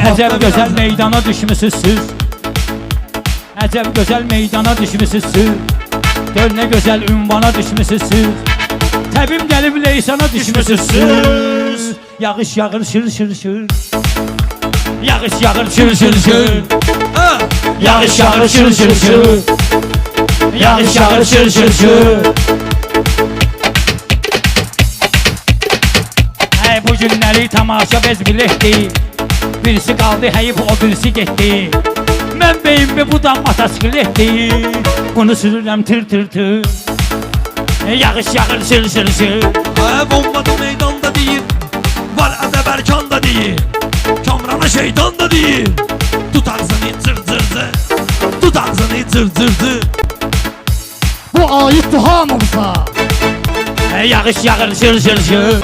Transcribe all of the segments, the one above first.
Əcəb gözəl meydana düşmüsüz siz. Əcəb gözəl meydana düşmüsüz siz. Gör nə gözəl ünvana düşmüsüz siz. Təbim gəlib leysana düşmüsüz siz. Yağış yağır şır şır şır. Yağış yağır şır şır şır. Yağış yağır şır şır şır. Yağış yağır şır şır şır. Bu günləri tamaşa bez biləkdi. Birisi qaldı həyib o birisi getdi. Mən beyimmi bu da motosikletdi. Bunu sürürəm tır tır tır. Yağış yağır şır şır şır. Bombadı meydanda deyir. Var Azərbaycanda deyir. Kamrana şeytan da deyir. Tut ağzını cır cır cır. Tut ağzını cır cır cır. Bu ayıptı hamımıza. Yağış yağır şır şır şır.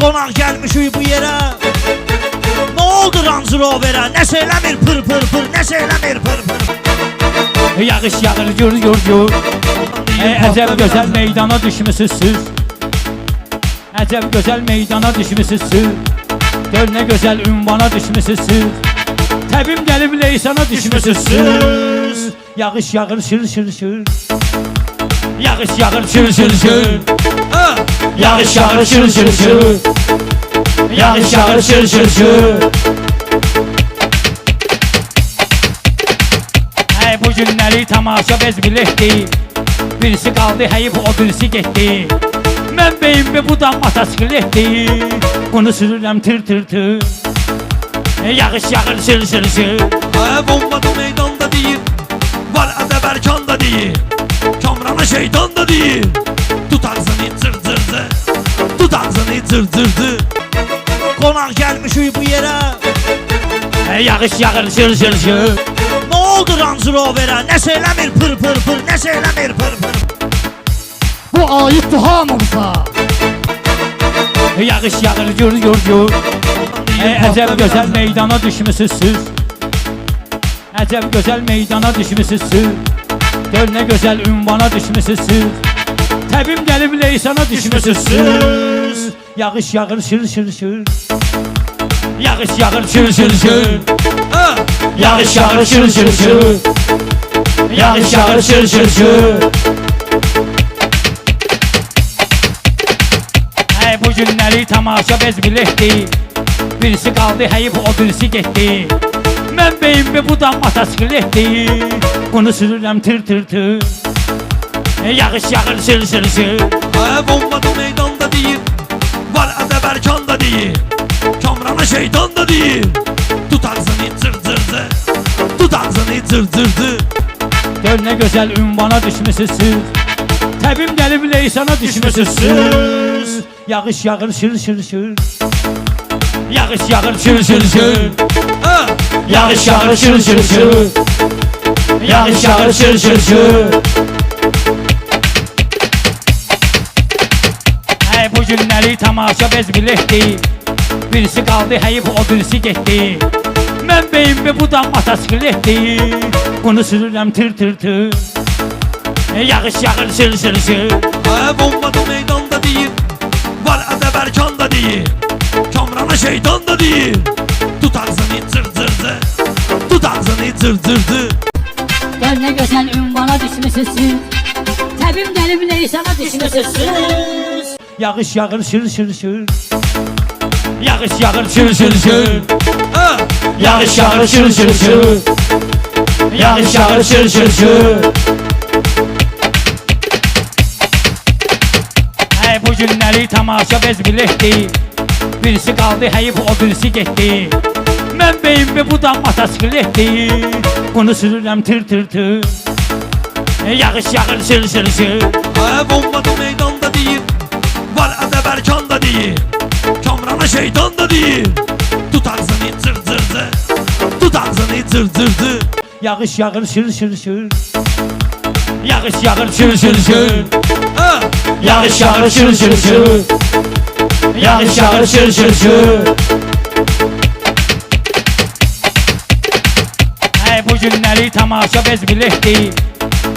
Qonaq gəlmiş bu yerə. Nə oldu Range Roverə? Nəsə eləmir pır pır pır. Nəsə eləmir pır pır. Yağış yağır gür gür gür. Əcəb gözəl meydana düşmüsüz siz. Əcəb gözəl meydana düşmüsüz siz. Gör nə gözəl ünvana düşmüsüz siz. Təbim gəlib leysana düşmüsüz siz. Yağış yağır şır şır şır. Yağış yağır şır şır şır. Yağış yağır şır şır şır. Yağış yağır şır şır şır. Bu günləri tamaşa bez biləkdi. Birisi qaldı həyib o birisi getdi. Mən beyimmi bu da motosikletdi. Bunu sürürəm tır tır tır. Yağış yağır şır şır şır. Bombadı meydanda deyir. Var Azərbaycanda deyir. Kamrana şeytan da deyir. Tut ağzını cır cır cır. Tut ağzını cır cır cır. Qonaq gəlmiş bu yerə. Yağış yağır şır şır şır. Nə oldu Range Roverə? Nəsə eləmir pır pır pır. Nəsə eləmir pır pır. Bu ayıptı hamımıza. Yağış yağır gür gür gür. Əcəb gözəl meydana düşmüsüz siz. Əcəb gözəl meydana düşmüsüz siz. Gör nə gözəl ünvana düşmüsüz siz. Təbim gəlib leysana düşmüsüz siz. Yağış yağır şır şır şır. Yağış yağır şır şır şır. Yağış yağır şır şır şır. Yağış yağır şır şır şır. Bu günləri tamaşa bez biləkdi. Birisi qaldı həyib o birisi getdi. Mən beyimmi bu da motosikletdi. Bunu sürürəm tır tır tır. Yağış yağır şır şır şır. Bombadı meydanda deyir. Var Azərbaycanda deyir. Kamrana şeytan da deyir. Tut ağzını cır cır cır. Tut ağzını cır cır cır. Gör nə gözəl ünvana düşmüsüz siz. Təbim gəlib leysana düşmüsüz siz. Yağış yağır şır şır şır. Yağış yağır şır şır şır. Yağış yağır şır şır şır. Yağış yağır şır şır şır. Bu günləri tamaşa bez biləkdi. Birisi qaldı həyib o birisi getdi. Mən beyimmi bu da motosikletdi. Bunu sürürəm tır tır tır. Yağış yağır şır şır şır. Bombadı meydanda deyir. Var Azərbaycanda deyir. Kamrana şeytan da deyir. Tut ağzını cır cır cır. Tut ağzını cır cır cır. Gör nə gözəl ünvana düşmüsüz siz. Təbim gəlib leysana düşmüsüz siz. Yağış yağır şır şır şır. Yağış yağır şır şır şır. Yağış yağır şır şır şır. Yağış yağır şır şır şır. Bu günləri tamaşa bez biləkdi. Birisi qaldı həyib o birisi getdi. Mən beyimmi bu da motosikletdi. Bunu sürürəm tır tır tır. Yağış yağır şır şır şır. Bombadı meydanda deyir. Var Azərbaycanda deyir. Kamrana şeytan da deyir. Tut ağzını cır cır cır. Tut ağzını cır cır cır. Yağış yağır şır şır şır. Yağış yağır şır şır şır. Yağış yağır şır şır şır. Yağış yağır şır şır şır. Bu günləri tamaşa bez biləkdi.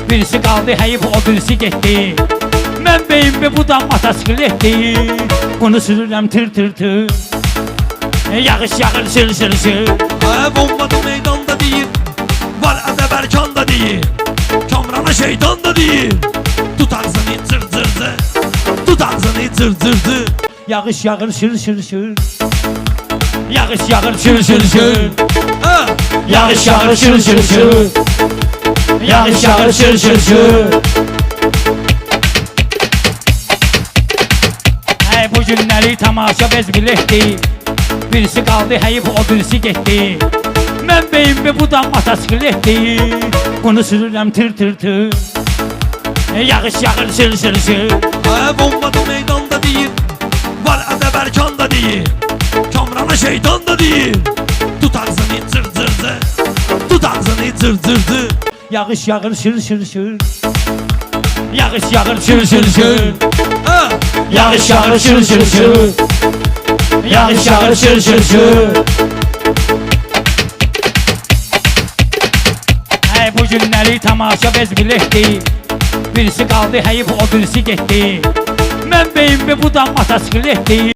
Birisi qaldı həyib o birisi getdi. Mən beyimmi bu da motosikletdi. Bunu sürürəm tır tır tır. Yağış yağır şır şır şır. Bombadı meydanda değil. Var Ede Berkan da değil. Kamran'a şeytan da değil. Tut ağzını zır zır zır. Tut ağzını zır zır zır. Yağış yağır şır şır şır. Yağış yağır şır şır şır. Ha! Yağış yağır şır şır şır. Yağış yağır şır şır şır. Bu günləri tamaşa bez biləkdi. Birisi qaldı həyib o birisi getdi. Mən beyimmi bu da motosikletdi. Bunu sürürəm tır tır tır. Yağış yağır şır şır şır. Bombadı meydanda değil. Var Ede Berkan da değil. Kamran'a şeytan da değil. Tut ağzını zır zır zır. Tut ağzını zır zır zır. Yağış yağır şır şır şır. Yağış yağır şır şır şır. Ha! Yağış yağır şır şır şır. Yağış yağır şır şır şır. Bu günləri tamaşa bez biləkdi. Birisi qaldı həyib o birisi getdi. Mən beyimmi bu da motosikletdi.